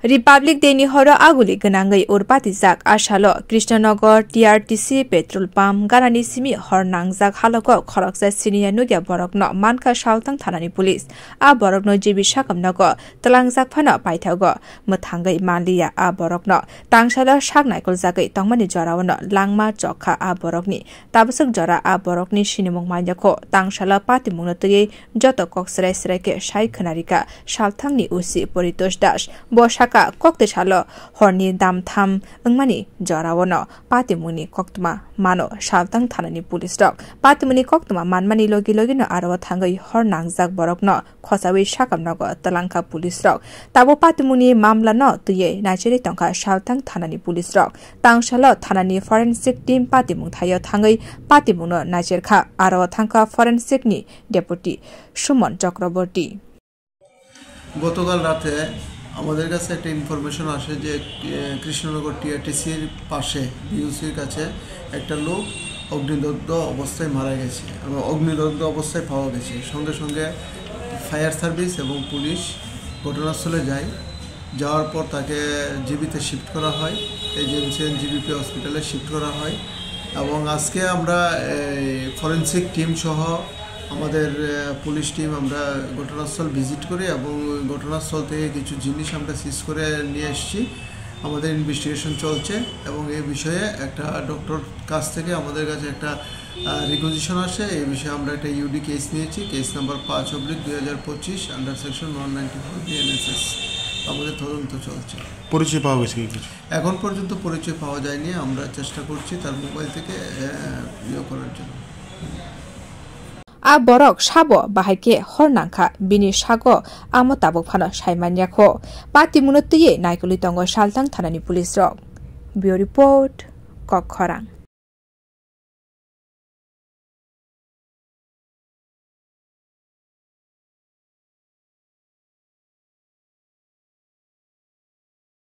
Republic डेनि हर आगुलि गनांगै उरपातिजाक आशालो Krishnanagar टीआरटीसी petrol pump गारानि Simi हर नांगजाक हालको खरकजा सिनिया नुग्या बरकनो मानका सालतां थानानि police आ बरकनो जेबि साकमनगो तलांगजाक फाना पाइथागो मथांगै मालिया आ बरकनो तांसाला सागनायकल जागै तंमानि जरावनो लांमा चखा आ बरकनि ताबसक जरा आ बरकनि सिनिमंग मान्याखो तांसाला पातिमुंनो तयै जत कक्सराय सरायके साइ खनारिका सालथांनि उसी परितोष दास बसाका kokte chalo horni dam tham engmani jorawono patimuni koktuma mano saltang thanani police dok patimuni koktuma manmani logi no aro thangai hor nangjak borokno khosawi sakamnago talangka police dok tabo patimuni mamla no tuye nacheri tongka saltang thanani police dok tangsalo thanani forensic team patimung thayo thangai patimungno nacherkha aro thangka forensic ni deputy Suman Chakraborty গতকাল রাতে আমাদের কাছে একটা information আসে যে কৃষ্ণনগর টিআরটিসির পাশে বিউসির কাছে একটা লোক অগ্নিদগ্ধ অবস্থায় মারা গেছে এবং অগ্নিদগ্ধ অবস্থায় পাওয়া গেছে সঙ্গে সঙ্গে ফায়ার সার্ভিস এবং পুলিশ ঘটনাস্থলে যায় যাওয়ার পর তাকে জিবিতে শিফট করা হয় এজেন্সিয়ান জিবিপি হসপিটালে শিফট করা হয় এবং আজকে আমরা ফরেনসিক টিম সহ আমাদের পুলিশ টিম আমরা ঘটনাস্থল ভিজিট করি এবং ঘটনাস্থল থেকে কিছু জিনিস আমরা সিজ করে নিয়ে এসেছি আমাদের ইনভেস্টিগেশন চলছে এবং এই বিষয়ে একটা ডক্টর কাছ থেকে আমাদের কাছে একটা রিকুইজিশন আসে এই বিষয়ে আমরা একটা ইউডি কেস নিয়েছি case number 5/2025 under section 194 BNSS আমাদের তদন্ত চলছে পরিচয় পাওয়া গেছে কিছু এখন পর্যন্ত পরিচয় পাওয়া যায়নি আমরা চেষ্টা করছি তার মোবাইল থেকে ইয়ে করার জন্য आ बरक साबो बाहायके हरनांखा बिनि सागो आमो ताबक फानो साइमान्याखो पातिमुनो तुये नायकलि तंगो सालतां थानानि पुलिस रक बियो रिपोर्ट कखरां।